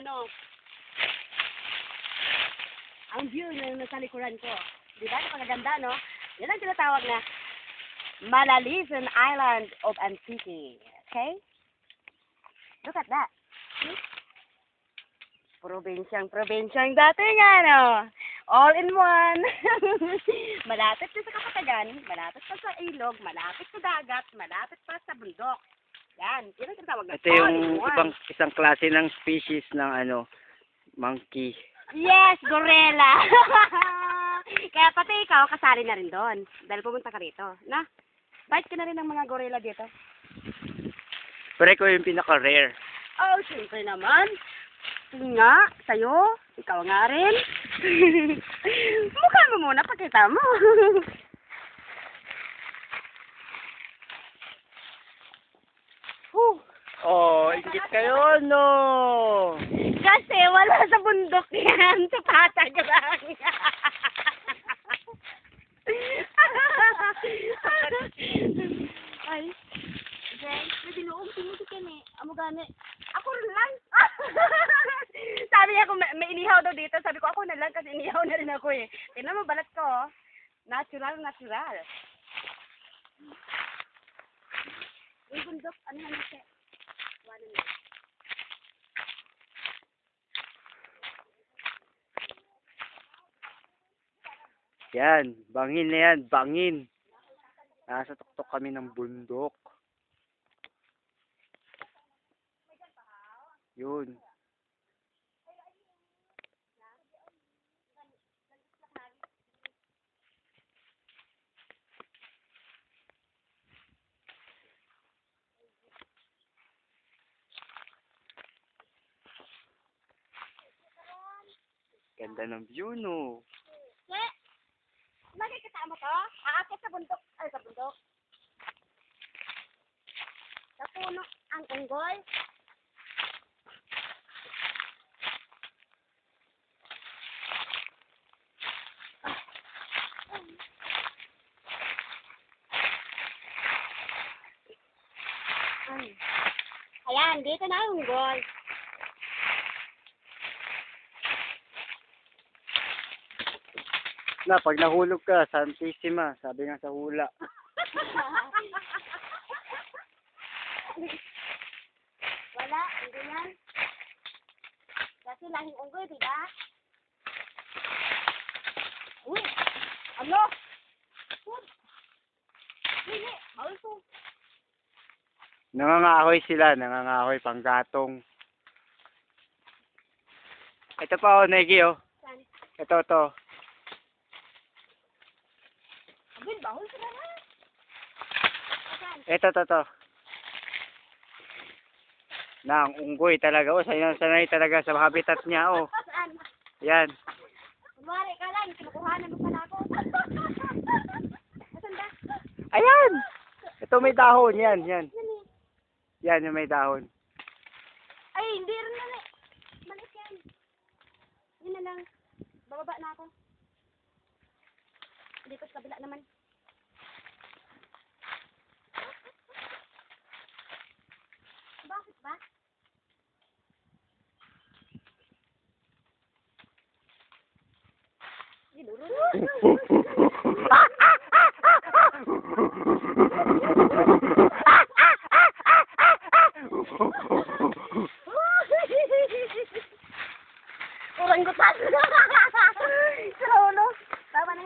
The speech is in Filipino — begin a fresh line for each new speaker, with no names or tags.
ano, ang view na nasa likuran ko. Di ba? Napakaganda, no? Yan ang tinatawag na Malalisan Island of Antique. Okay? Look at that. See? Probinsyang dating, ano? All in one. Malapit pa sa kapatagan, malapit pa sa ilog, malapit sa dagat, malapit pa sa bundok. Yan. Yan ang tinatawag na
Ito yung isang klase ng species ng monkey.
Yes, gorilla. Kaya pati ikaw, kasali na rin doon. Dahil pumunta ka rito. Na? Bite ka na rin ng mga gorilla dito.
Pero ikaw yung pinaka-rare.
Oh, syempre naman. Nga, sa'yo. Ikaw nga rin. Mukha mo muna, pakita mo.
Oh, ingit kayo, no?
Kasi wala sa bundok yan. Sa patag lang. Ay. Guys, may binuong sinusi ka ni. Amo gani. Ako rin lang. Sabi niya kung may inihaw daw dito. Sabi ko ako na lang kasi inihaw na rin ako eh. Tingnan mo balat ko. Oh. Natural. Yung bundok, ano na siya? Wala na.
Yan, bangin na yan, bangin. Nasa tuktok kami ng bundok. Yun. Ganda ng view, no?
Makikita mo to? Aakit sa bundok. Ay, sa bundok. Sa puno ang unggoy. Ayan, dito na ang unggoy.
Na, pag nahulog ka, Santissima, sabi nga sa hula.
Wala, hindi yan. Kasi lahing unggoy, di ba? Uy! Ano? Hindi, also.
Nangangahoy sila, panggatong. Ito pa, oh, Negi, oh.
Saan?
Ito.
Abin, bahol sila na. Saan?
Ito. Ang unggoy talaga, oh. Sanay talaga sa habitat niya, oh.
Saan?
Yan.
Kunwari ka lang, kinukuhanan mo pala ako. Saan ba?
Ayan! Ito may dahon, yan.
Yan eh.
Yan, yung may dahon.
Ay, hindi rin na eh. Maliit yan. Yun na lang. Bababa na ako. Dito sa kabila naman. Bakit ba? Oranggutan. Sa ulo. Tama na.